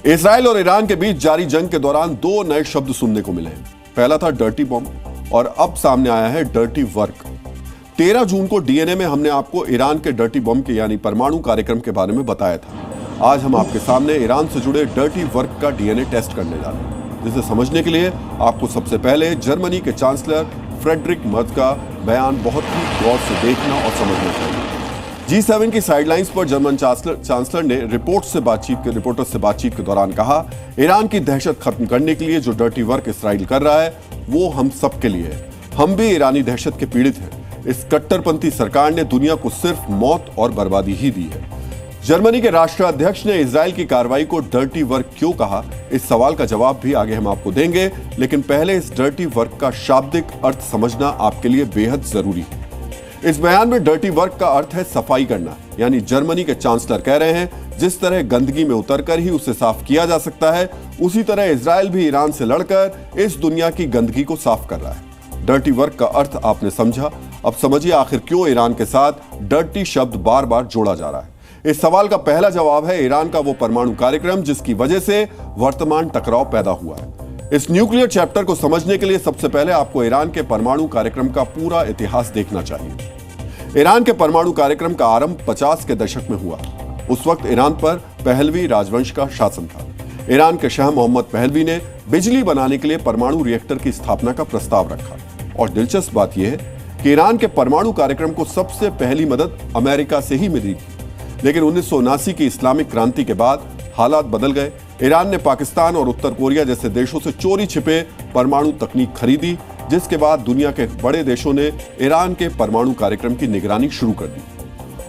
Israel और Iran के बीच जारी जंग के दौरान दो नए शब्द सुनने को मिले हैं। पहला था डर्टी बॉम्ब और अब सामने आया है डर्टी वर्क। 13 जून को डीएनए में हमने आपको ईरान के डर्टी बॉम्ब के यानी परमाणु कार्यक्रम के बारे में बताया था। आज हम आपके सामने ईरान से जुड़े डर्टी वर्क का डीएनए टेस्ट करने जा रहे हैं, जिसे समझने के लिए आपको सबसे पहले जर्मनी के चांसलर फ्रेडरिक मर्ज का बयान बहुत ही गौर से देखना और समझना चाहिए। G7 की साइडलाइंस पर जर्मन चांसलर ने रिपोर्टर्स से बातचीत के दौरान कहा, ईरान की दहशत खत्म करने के लिए जो डर्टी वर्क इसराइल कर रहा है वो हम सबके लिए है। हम भी ईरानी दहशत के पीड़ित हैं। इस कट्टरपंथी सरकार ने दुनिया को सिर्फ मौत और बर्बादी ही दी है। जर्मनी के राष्ट्राध्यक्ष ने इजराइल की कार्रवाई को डर्टी वर्क क्यों कहा, इस सवाल का जवाब भी आगे हम आपको देंगे, लेकिन पहले इस डर्टी वर्क का शाब्दिक अर्थ समझना आपके लिए बेहद जरूरी है। इस बयान में डर्टी वर्क का अर्थ है सफाई करना, यानी जर्मनी के चांसलर कह रहे हैं जिस तरह गंदगी में उतरकर ही उसे साफ किया जा सकता है, उसी तरह इजराइल भी ईरान से लड़कर इस दुनिया की गंदगी को साफ कर रहा है। डर्टी वर्क का अर्थ आपने समझा, अब समझिए आखिर क्यों ईरान के साथ डर्टी शब्द बार बार जोड़ा जा रहा है। इस सवाल का पहला जवाब है ईरान का वो परमाणु कार्यक्रम जिसकी वजह से वर्तमान टकराव पैदा हुआ है। इस न्यूक्लियर चैप्टर को समझने के लिए सबसे पहले आपको ईरान के परमाणु कार्यक्रम का पूरा इतिहास देखना चाहिए। ईरान के परमाणु कार्यक्रम का आरंभ 50 के दशक में हुआ। उस वक्त ईरान पर पहलवी राजवंश का शासन था। ईरान के शाह मोहम्मद पहलवी ने बिजली बनाने के लिए परमाणु रिएक्टर की स्थापना का प्रस्ताव रखा। और दिलचस्प बात यह है कि ईरान के परमाणु कार्यक्रम को सबसे पहली मदद अमेरिका से ही मिली थी। लेकिन 1979 की इस्लामिक क्रांति के बाद हालात बदल गए। ईरान ने पाकिस्तान और उत्तर कोरिया जैसे देशों से चोरी छिपे परमाणु तकनीक खरीदी, जिसके बाद दुनिया के बड़े देशों ने ईरान के परमाणु कार्यक्रम की निगरानी शुरू कर दी।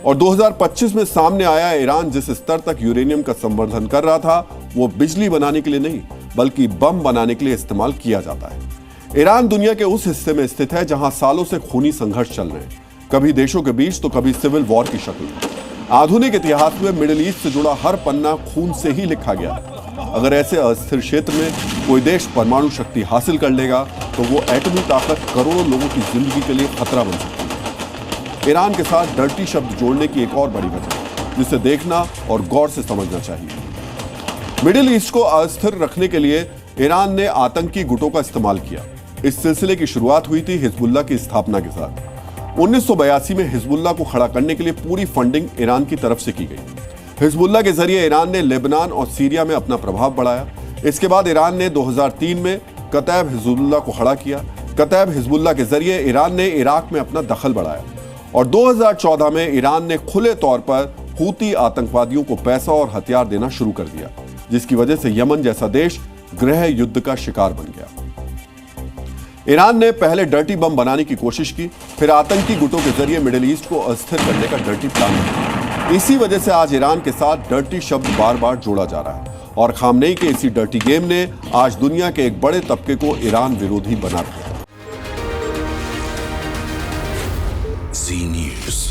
और 2025 में सामने आया ईरान जिस स्तर तक यूरेनियम का संवर्धन कर रहा था वो बिजली बनाने के लिए नहीं बल्कि बम बनाने के लिए इस्तेमाल किया जाता है। ईरान दुनिया के उस हिस्से में स्थित है जहां सालों से खूनी संघर्ष चल रहे हैं, कभी देशों के बीच तो कभी सिविल वॉर की शक्ल में। आधुनिक इतिहास में मिडिल ईस्ट से जुड़ा हर पन्ना खून से ही लिखा गया है। अगर ऐसे अस्थिर क्षेत्र में कोई देश परमाणु शक्ति हासिल कर लेगा तो वो एटमी ताकत करोड़ों लोगों की जिंदगी के लिए खतरा बन सकती है। ईरान के साथ डर्टी शब्द जोड़ने की एक और बड़ी वजह है जिसे देखना और गौर से समझना चाहिए। मिडिल ईस्ट को अस्थिर रखने के लिए ईरान ने आतंकी गुटों का इस्तेमाल किया। इस सिलसिले की शुरुआत हुई थी हिजबुल्लाह की स्थापना के साथ। 1982 में हिजबुल्लाह को खड़ा करने के लिए पूरी फंडिंग ईरान की तरफ से की गई। हिजबुल्लाह के जरिए ईरान ने लेबनान और सीरिया में अपना प्रभाव बढ़ाया। इसके बाद ईरान ने 2003 में कतैब हिजबुल्लाह को खड़ा किया। कतैब हिजबुल्लाह के जरिए ईरान ने इराक में अपना दखल बढ़ाया और 2014 में ईरान ने खुले तौर पर हूती आतंकवादियों को पैसा और हथियार देना शुरू कर दिया, जिसकी वजह से यमन जैसा देश गृह युद्ध का शिकार बन गया। ईरान ने पहले डर्टी बम बनाने की कोशिश की, फिर आतंकी गुटों के जरिए मिडिल ईस्ट को अस्थिर करने का डर्टी प्लान किया। इसी वजह से आज ईरान के साथ डर्टी शब्द बार बार जोड़ा जा रहा है और खामनेई के इसी डर्टी गेम ने आज दुनिया के एक बड़े तबके को ईरान विरोधी बना दिया। जी न्यूज़।